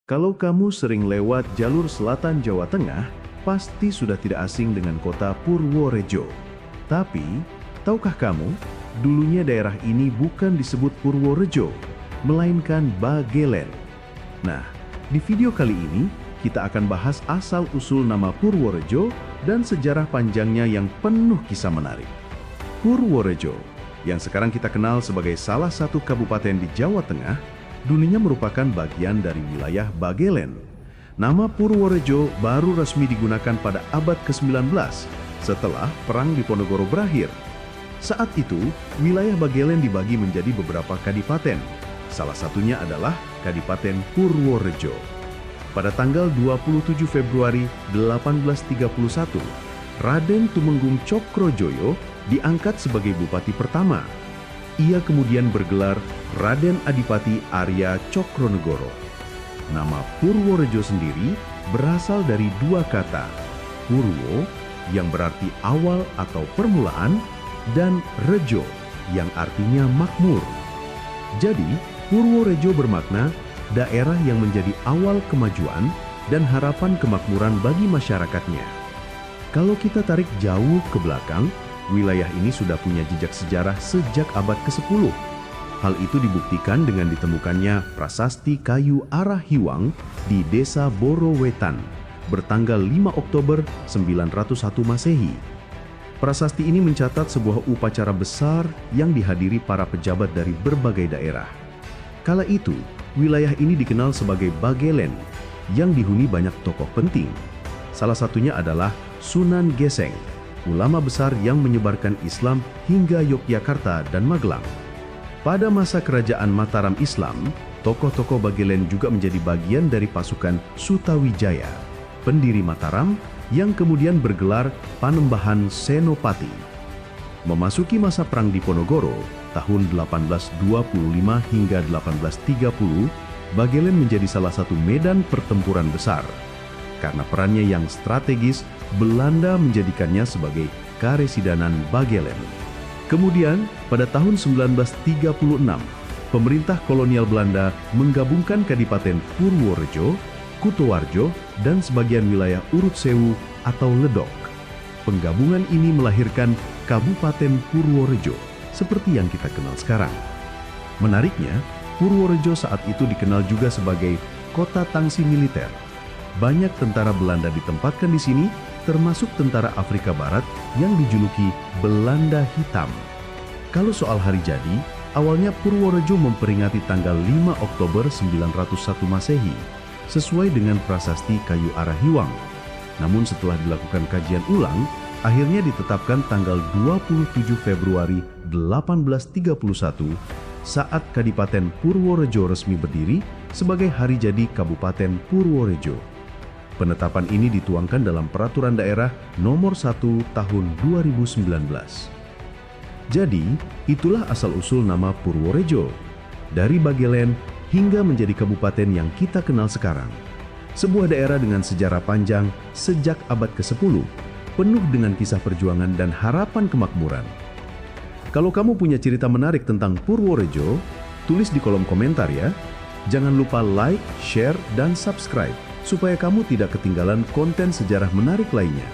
Kalau kamu sering lewat jalur selatan Jawa Tengah, pasti sudah tidak asing dengan kota Purworejo. Tapi, tahukah kamu, dulunya daerah ini bukan disebut Purworejo, melainkan Bagelen. Nah, di video kali ini, kita akan bahas asal-usul nama Purworejo dan sejarah panjangnya yang penuh kisah menarik. Purworejo, yang sekarang kita kenal sebagai salah satu kabupaten di Jawa Tengah, dulunya merupakan bagian dari wilayah Bagelen. Nama Purworejo baru resmi digunakan pada abad ke-19 setelah Perang Diponegoro berakhir. Saat itu, wilayah Bagelen dibagi menjadi beberapa kadipaten. Salah satunya adalah Kadipaten Purworejo. Pada tanggal 27 Februari 1831, Raden Tumenggung Cokrojoyo diangkat sebagai bupati pertama. Ia kemudian bergelar Raden Adipati Arya Cokronegoro. Nama Purworejo sendiri berasal dari dua kata, Purwo yang berarti awal atau permulaan, dan Rejo yang artinya makmur. Jadi, Purworejo bermakna daerah yang menjadi awal kemajuan dan harapan kemakmuran bagi masyarakatnya. Kalau kita tarik jauh ke belakang, wilayah ini sudah punya jejak sejarah sejak abad ke-10. Hal itu dibuktikan dengan ditemukannya prasasti kayu arah Hiwang di Desa Borowetan bertanggal 5 Oktober 901 Masehi. Prasasti ini mencatat sebuah upacara besar yang dihadiri para pejabat dari berbagai daerah. Kala itu, wilayah ini dikenal sebagai Bagelen yang dihuni banyak tokoh penting. Salah satunya adalah Sunan Geseng, ulama besar yang menyebarkan Islam hingga Yogyakarta dan Magelang. Pada masa kerajaan Mataram Islam, tokoh-tokoh Bagelen juga menjadi bagian dari pasukan Sutawijaya, pendiri Mataram yang kemudian bergelar Panembahan Senopati. Memasuki masa Perang Diponegoro, tahun 1825 hingga 1830, Bagelen menjadi salah satu medan pertempuran besar. Karena perannya yang strategis, Belanda menjadikannya sebagai Karesidanan Bagelen. Kemudian, pada tahun 1936, pemerintah kolonial Belanda menggabungkan Kadipaten Purworejo, Kutoarjo, dan sebagian wilayah Urut Sewu atau Ledok. Penggabungan ini melahirkan Kabupaten Purworejo, seperti yang kita kenal sekarang. Menariknya, Purworejo saat itu dikenal juga sebagai kota tangsi militer. Banyak tentara Belanda ditempatkan di sini, termasuk tentara Afrika Barat yang dijuluki Belanda Hitam. Kalau soal hari jadi, awalnya Purworejo memperingati tanggal 5 Oktober 901 Masehi, sesuai dengan prasasti kayu arah Hiwang. Namun setelah dilakukan kajian ulang, akhirnya ditetapkan tanggal 27 Februari 1831 saat Kadipaten Purworejo resmi berdiri sebagai hari jadi Kabupaten Purworejo. Penetapan ini dituangkan dalam Peraturan Daerah Nomor 1 Tahun 2019. Jadi, itulah asal-usul nama Purworejo. Dari Bagelen hingga menjadi kabupaten yang kita kenal sekarang. Sebuah daerah dengan sejarah panjang sejak abad ke-10, penuh dengan kisah perjuangan dan harapan kemakmuran. Kalau kamu punya cerita menarik tentang Purworejo, tulis di kolom komentar ya. Jangan lupa like, share, dan subscribe supaya kamu tidak ketinggalan konten sejarah menarik lainnya.